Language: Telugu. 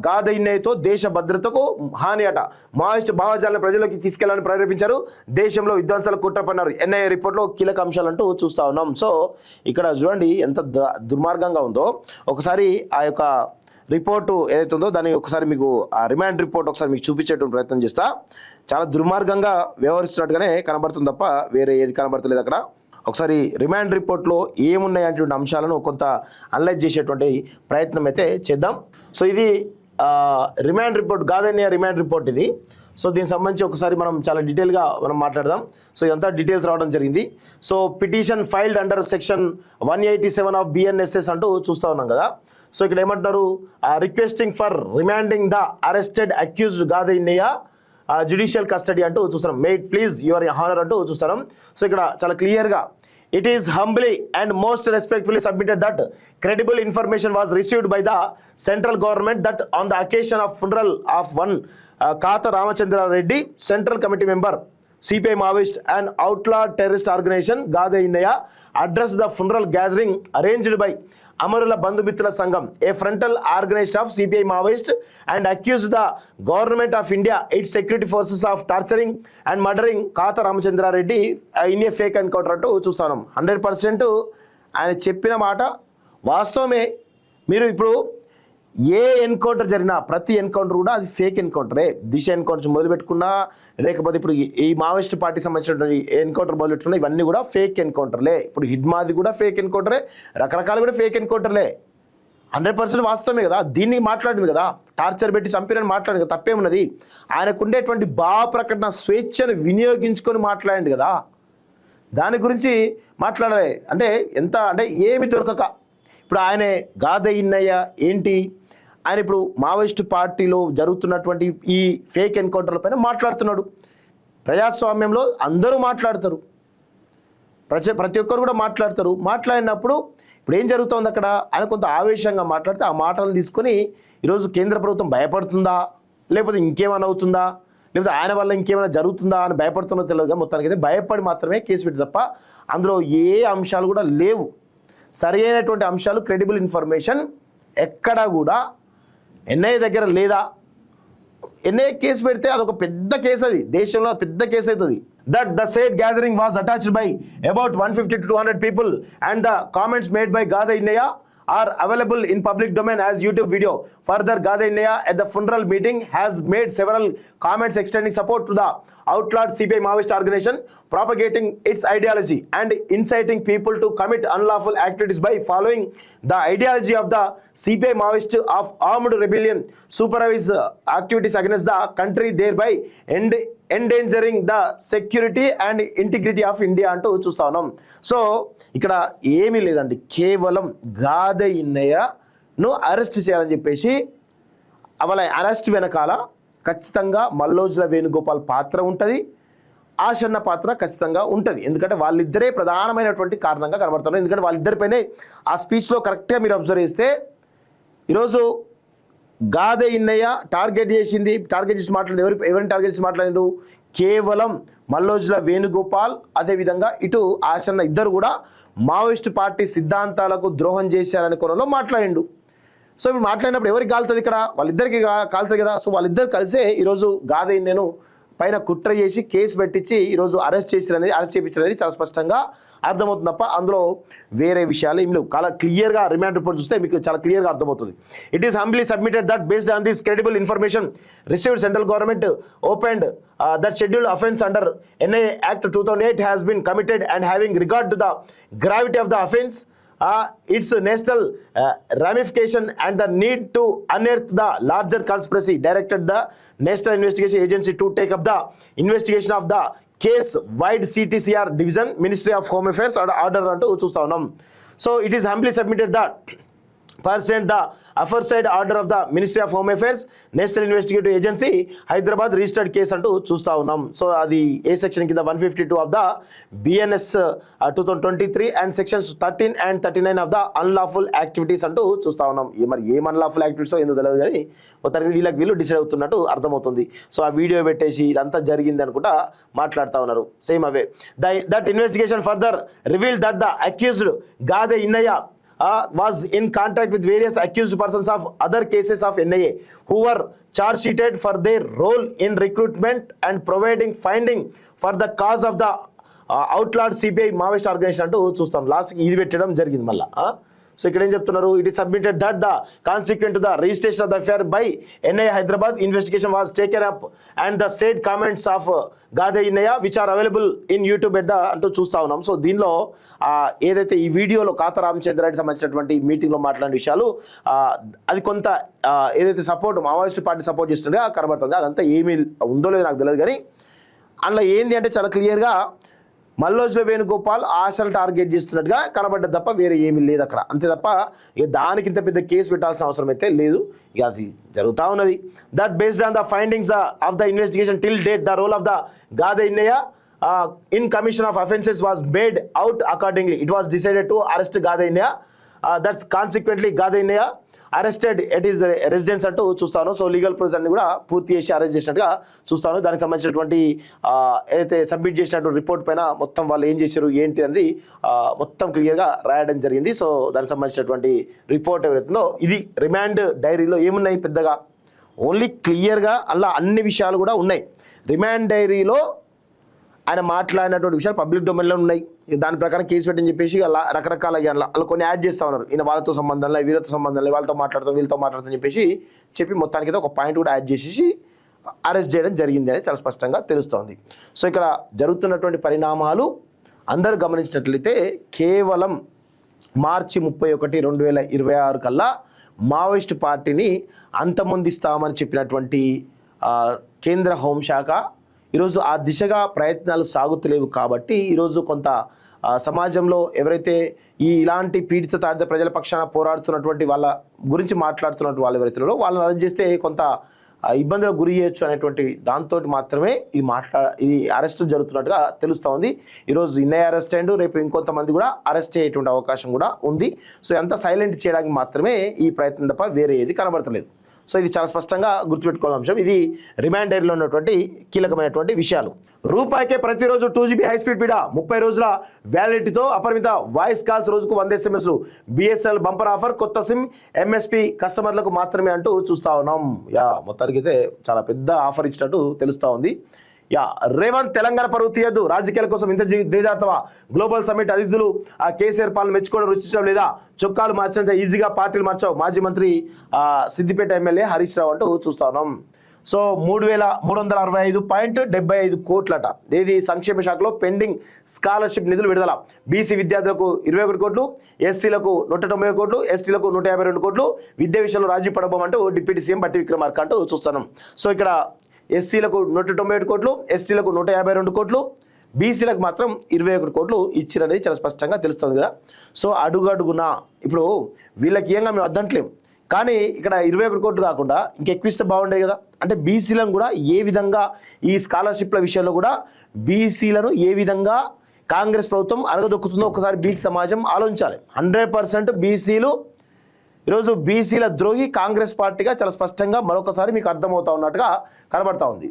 గాదే ఇన్నయ్యతో దేశ భద్రతకు హాని అట. మావోయిస్టు భావజాలను ప్రజలకు తీసుకెళ్లాలని ప్రేరేపించారు. దేశంలో విధ్వంసాలు కుట్ర పన్నారు. ఎన్ఐఏ రిపోర్ట్లో కీలక అంశాలంటూ చూస్తా ఉన్నాం. సో ఇక్కడ చూడండి ఎంత దుర్మార్గంగా ఉందో. ఒకసారి ఆ యొక్క రిపోర్టు ఏదైతే ఉందో దాన్ని ఒకసారి మీకు ఆ రిమాండ్ రిపోర్ట్ ఒకసారి మీకు చూపించేటువంటి ప్రయత్నం చేస్తా. చాలా దుర్మార్గంగా వ్యవహరిస్తున్నట్టుగానే కనబడుతుంది తప్ప వేరే ఏది కనబడతలేదు అక్కడ. ఒకసారి రిమాండ్ రిపోర్ట్లో ఏమున్నాయటువంటి అంశాలను కొంత అనలైజ్ చేసేటువంటి ప్రయత్నం అయితే చేద్దాం. సో ఇది remand report, Gade Innaiah remand report ఇది. సో దీనికి సంబంధించి ఒకసారి మనం చాలా డీటెయిల్గా మనం మాట్లాడదాం. సో ఇదంతా డీటెయిల్స్ రావడం జరిగింది. So petition filed under section 187 of BNSS అంటూ చూస్తూ ఉన్నాం కదా. సో ఇక్కడ ఏమంటున్నారు, requesting for remanding the arrested accused Gade Innaiah judicial custody అంటూ చూస్తున్నాం. మేడ్ ప్లీజ్ యువర్ హానర్ అంటూ చూస్తున్నాం. సో ఇక్కడ చాలా క్లియర్గా it is humbly and most respectfully submitted that credible information was received by the central government that on the occasion of funeral of one Kata Ramachandra Reddy, Central Committee member, CPI Maoist and outlaw terrorist organization Gade Innaya, addressed the funeral gathering arranged by Amarula Bandhumitra Sangam, a frontal organization of CPI Maoist, and accused the government of India, its security forces of torturing and murdering Kata Ramachandra Reddy in a fake encounter అంటూ చూస్తాం. 100% ఆయన చెప్పిన మాట వాస్తవమే. మీరు ఇప్పుడు ఏ ఎన్కౌంటర్ జరిగినా ప్రతి ఎన్కౌంటర్ కూడా అది ఫేక్ ఎన్కౌంటరే. దిశ ఎన్కౌంటర్ మొదలుపెట్టుకున్నా, లేకపోతే ఇప్పుడు ఈ మావోయిస్ట్ పార్టీ సంబంధించినటువంటి ఎన్కౌంటర్ మొదలుపెట్టుకున్నా, ఇవన్నీ కూడా ఫేక్ ఎన్కౌంటర్లే. ఇప్పుడు హిడ్మాది కూడా ఫేక్ ఎన్కౌంటరే, రకరకాలు కూడా ఫేక్ ఎన్కౌంటర్లే. 100% వాస్తవమే కదా. దీన్ని మాట్లాడింది కదా, టార్చర్ పెట్టి చంపినని మాట్లాడింది కదా, తప్పేమున్నది? ఆయనకు ఉండేటువంటి భావ ప్రకటన స్వేచ్ఛను వినియోగించుకొని మాట్లాడింది కదా, దాని గురించి మాట్లాడాలి. అంటే ఎంత అంటే ఏమి దొరకక ఇప్పుడు ఆయన గాదే ఇన్నయ్య ఏంటి, ఆయన ఇప్పుడు మావోయిస్టు పార్టీలో జరుగుతున్నటువంటి ఈ ఫేక్ ఎన్కౌంటర్ల పైన మాట్లాడుతున్నాడు. ప్రజాస్వామ్యంలో అందరూ మాట్లాడతారు, ప్రతి ఒక్కరు కూడా మాట్లాడతారు. మాట్లాడినప్పుడు ఇప్పుడు ఏం జరుగుతుంది అక్కడ, ఆయన కొంత ఆవేశంగా మాట్లాడితే ఆ మాటలను తీసుకొని ఈరోజు కేంద్ర ప్రభుత్వం భయపడుతుందా, లేకపోతే ఇంకేమైనా అవుతుందా, లేకపోతే ఆయన వల్ల ఇంకేమైనా జరుగుతుందా అని భయపడుతున్నా తెలియదుగా. మొత్తానికి అయితే భయపడి మాత్రమే కేసు పెట్టి తప్ప అందులో ఏ అంశాలు కూడా లేవు. సరి అయినటువంటి అంశాలు, క్రెడిబుల్ ఇన్ఫర్మేషన్ ఎక్కడా కూడా ఎన్ఐఏ దగ్గర లేదా. ఎన్ఐఏ కేసు పెడితే అదొక పెద్ద కేసు, అది దేశంలో పెద్ద కేసు అవుతుంది. That the said gathering was attached by about 150 to 200 people and the comments made by Gade Innaya are available in public domain as YouTube video. Further, Gade Innaya at the funeral meeting has made several comments extending support to the outlawed CPI Maoist organization, propagating its ideology and inciting people to commit unlawful activities by following the ideology of the CPI Maoist of armed rebellion, supervise activities against the country, thereby endangering the security and integrity of India అంటూ చూస్తా ఉన్నాం. సో ఇక్కడ ఏమీ లేదండి, కేవలం గాదే ఇన్నయ్యను అరెస్ట్ చేయాలని చెప్పేసి వాళ్ళ అరెస్ట్ వెనకాల ఖచ్చితంగా మల్లోజుల వేణుగోపాల్ పాత్ర ఉంటుంది, ఆశన్న పాత్ర ఖచ్చితంగా ఉంటుంది. ఎందుకంటే వాళ్ళిద్దరే ప్రధానమైనటువంటి కారణంగా కనబడుతున్నారు. ఎందుకంటే వాళ్ళిద్దరిపైనే ఆ స్పీచ్లో కరెక్ట్గా మీరు అబ్జర్వ్ చేస్తే ఈరోజు గాదే ఇన్నయ్య టార్గెట్ చేసి మాట్లాడింది ఎవరిని టార్గెట్ చేసి మాట్లాడిండు, కేవలం మల్లోజుల వేణుగోపాల్, అదేవిధంగా ఇటు ఆశన్న ఇద్దరు కూడా మావోయిస్టు పార్టీ సిద్ధాంతాలకు ద్రోహం చేశారనే కోణంలో మాట్లాడిండు. సో ఇప్పుడు మాట్లాడినప్పుడు ఎవరికి కాలుతుంది ఇక్కడ, వాళ్ళిద్దరికి కాలుతుంది కదా. సో వాళ్ళిద్దరు కలిసే ఈరోజు గాదే ఇన్నయ్యను పైన కుట్ర చేసి కేసు పెట్టించి ఈరోజు అరెస్ట్ చేయించారనేది చాలా స్పష్టంగా అర్థమవుతుంది తప్ప అందులో వేరే విషయాలు ఏం లేవు. చాలా క్లియర్గా రిమాండ్ రిపోర్ట్ చూస్తే మీకు చాలా క్లియర్గా అర్థమవుతుంది. It is humbly submitted that based on this credible information received central government opened that scheduled offence under NIA Act 2008 has been committed and having regard to the gravity of the offence, its national ramification and the need to unearth the larger conspiracy, directed the National Investigation Agency to take up the investigation of the case wide CTCR division, Ministry of Home Affairs order అంటూ చూస్తా ఉన్నాం. So it is humbly submitted that pursuant the aforesaid order of the Ministry of Home Affairs, National Investigative Agency, Hyderabad registered case అంటూ చూస్తా ఉన్నాం. సో అది ఏ సెక్షన్ కింద 152 of the BNS 2023 and sections 13 and 39 of the unlawful activities అంటూ చూస్తా ఉన్నాం. మరి ఏం అన్లాఫుల్ యాక్టివిటీస్ ఎందుకు తెలియదు కానీ మొత్తానికి వీళ్ళు డిసైడ్ అవుతున్నట్టు అర్థమవుతుంది. సో ఆ వీడియో పెట్టేసి ఇదంతా జరిగింది అనుకుంటా మాట్లాడుతూ ఉన్నారు. Same away that investigation further revealed that the accused Gade Innaiah was in contact with various accused persons of other cases of NIA who were charge sheeted for their role in recruitment and providing funding for the cause of the outlawed CPI Maoist organization అంటూ చూస్తాం. లాస్ట్కి ఇది పెట్టడం జరిగింది మళ్ళా. సో ఇక్కడ ఏం చెప్తున్నారు, it is submitted that the consequent to the registration of the affair by NIA Hyderabad investigation was taken up and the said comments of Gade Innaiah which are available in YouTube at the అంటూ చూస్తూ ఉన్నాం. సో దీనిలో ఏదైతే ఈ వీడియోలో కాత రామచంద్రారెడ్డికి సంబంధించినటువంటి మీటింగ్లో మాట్లాడిన విషయాలు అది కొంత ఏదైతే సపోర్ట్ మావోయిస్ట్ పార్టీ సపోర్ట్ చేస్తుండగా కనబడుతుంది. అదంతా ఏమీ ఉందో లేదో నాకు తెలియదు, కానీ అందులో ఏంది అంటే చాలా క్లియర్గా మల్లోజుల వేణుగోపాల్ ఆశలు టార్గెట్ చేస్తున్నట్టుగా కనబడ్డది తప్ప వేరే ఏమీ లేదు అక్కడ. అంతే తప్ప ఇక దానికి ఇంత పెద్ద కేసు పెట్టాల్సిన అవసరం అయితే లేదు. ఇక అది జరుగుతూ ఉన్నది. That based on the findings of the investigation till date the role of the Gade Innaiah in commission of offences was made out accordingly. It was decided to arrest Gade Innaya. That's consequently Gade Innaya arrested at is residence అంటూ చూస్తాను. సో లీగల్ ప్రొసెస్ అన్ని కూడా పూర్తి చేసి అరెస్ట్ చేసినట్టుగా చూస్తాను. దానికి సంబంధించినటువంటి ఏదైతే సబ్మిట్ చేసినటువంటి రిపోర్ట్ పైన మొత్తం వాళ్ళు ఏం చేశారు ఏంటి అనేది మొత్తం క్లియర్గా రాయడం జరిగింది. సో దానికి సంబంధించినటువంటి రిపోర్ట్ ఎవరైతుందో ఇది రిమాండ్ డైరీలో ఏమున్నాయి పెద్దగా, ఓన్లీ క్లియర్గా అలా అన్ని విషయాలు కూడా ఉన్నాయి. రిమాండ్ డైరీలో ఆయన మాట్లాడినటువంటి విషయాలు పబ్లిక్ డొమైన్లో ఉన్నాయి. దాని ప్రకారం కేసు పెట్టని చెప్పేసి అలా రకరకాల అలా కొన్ని యాడ్ చేస్తూ ఉన్నారు. ఈయన వాళ్ళతో సంబంధం లేదు, వీళ్ళతో సంబంధం లేదు, వాళ్ళతో మాట్లాడుతాం వీళ్ళతో మాట్లాడుతాం చెప్పేసి చెప్పి మొత్తానికి ఒక పాయింట్ కూడా యాడ్ చేసేసి అరెస్ట్ చేయడం జరిగింది అని చాలా స్పష్టంగా తెలుస్తోంది. సో ఇక్కడ జరుగుతున్నటువంటి పరిణామాలు అందరూ గమనించినట్లయితే కేవలం మార్చి 31, 2026 కల్లా మావోయిస్టు పార్టీని అంతమొందిస్తామని చెప్పినటువంటి కేంద్ర హోంశాఖ ఈరోజు ఆ దిశగా ప్రయత్నాలు సాగుతలేవు. కాబట్టి ఈరోజు కొంత సమాజంలో ఎవరైతే ఇలాంటి పీడిత తాడిత ప్రజల పక్షాన పోరాడుతున్నటువంటి వాళ్ళ గురించి మాట్లాడుతున్నటువంటి వాళ్ళు ఎవరైతే ఉన్నారో వాళ్ళని అరెస్ట్ చేస్తే కొంత ఇబ్బందులకు గురి చేయొచ్చు అనేటువంటి దాంతో మాత్రమే ఇది అరెస్ట్ జరుగుతున్నట్టుగా తెలుస్తూ ఉంది. ఈరోజు ఇన్నయ్య అరెస్ట్ అయ్యిండు, రేపు ఇంకొంతమంది కూడా అరెస్ట్ అయ్యేటువంటి అవకాశం కూడా ఉంది. సో ఎంత సైలెంట్ చేయడానికి మాత్రమే ఈ ప్రయత్నం తప్ప వేరే ఏది కనబడతలేదు. సో ఇది చాలా స్పష్టంగా గుర్తుపెట్టుకోవాల్సిన అంశం. ఇది రిమాండ్ డైరీలో ఉన్నటువంటి కీలకమైనటువంటి విషయాలు. రూపాయికే ప్రతిరోజు 2GB హై స్పీడ్ పీడా 30 రోజుల వ్యాలిడిటీతో అపరిమిత వాయిస్ కాల్స్, రోజుకు 100 SMSలు. BSNL బంపర్ ఆఫర్, కొత్త సిమ్ MSP కస్టమర్లకు మాత్రమే అంటూ చూస్తూ ఉన్నాం. మొత్తానికి అయితే చాలా పెద్ద ఆఫర్ ఇచ్చినట్టు తెలుస్తూ ఉంది. రేవంత్ తెలంగాణ పరువు తీయద్దు, రాజకీయాల కోసం ఇంత దిగజారుతావా? గ్లోబల్ సమ్మిట్ అతిథులు కేసీఆర్ పాలన మెచ్చుకోవడం రుచించడం లేదా? చొక్కాలు మార్చినంత ఈజీగా పార్టీలు మార్చావు. మాజీ మంత్రి సిద్దిపేట ఎమ్మెల్యే హరీష్ రావు అంటూ చూస్తా ఉన్నాం. సో 3,365.75 కోట్లట ఏది సంక్షేమ శాఖలో పెండింగ్ స్కాలర్షిప్ నిధులు విడుదల. బీసీ విద్యార్థులకు 21 కోట్లు, ఎస్సీలకు 190 కోట్లు, ఎస్టీలకు 152 కోట్లు. విద్యా విషయంలో రాజీ పడబోమంటూ డిప్యూటీ సీఎం బట్టి విక్రమార్క అంటూ చూస్తున్నాం. సో ఇక్కడ ఎస్సీలకు 197 కోట్లు, ఎస్టీలకు 152 కోట్లు, బీసీలకు మాత్రం 21 కోట్లు ఇచ్చిరనేది చాలా స్పష్టంగా తెలుస్తుంది కదా. సో అడుగడుగునా ఇప్పుడు వీళ్ళకి ఏంగా మేము వద్దంటలేం, కానీ ఇక్కడ 21 కోట్లు కాకుండా ఇంకెక్కువ ఇస్తే బాగుండే కదా. అంటే బీసీలను కూడా ఏ విధంగా ఈ స్కాలర్షిప్ల విషయంలో కూడా బీసీలను ఏ విధంగా కాంగ్రెస్ ప్రభుత్వం అరగదొక్కుతుందో ఒకసారి బీసీ సమాజం ఆలోచించాలి. 100% బీసీలు ఈరోజు బీసీల ద్రోహి కాంగ్రెస్ పార్టీగా చాలా స్పష్టంగా మరొకసారి మీకు అర్థమవుతా ఉన్నట్టుగా కనబడతా ఉంది.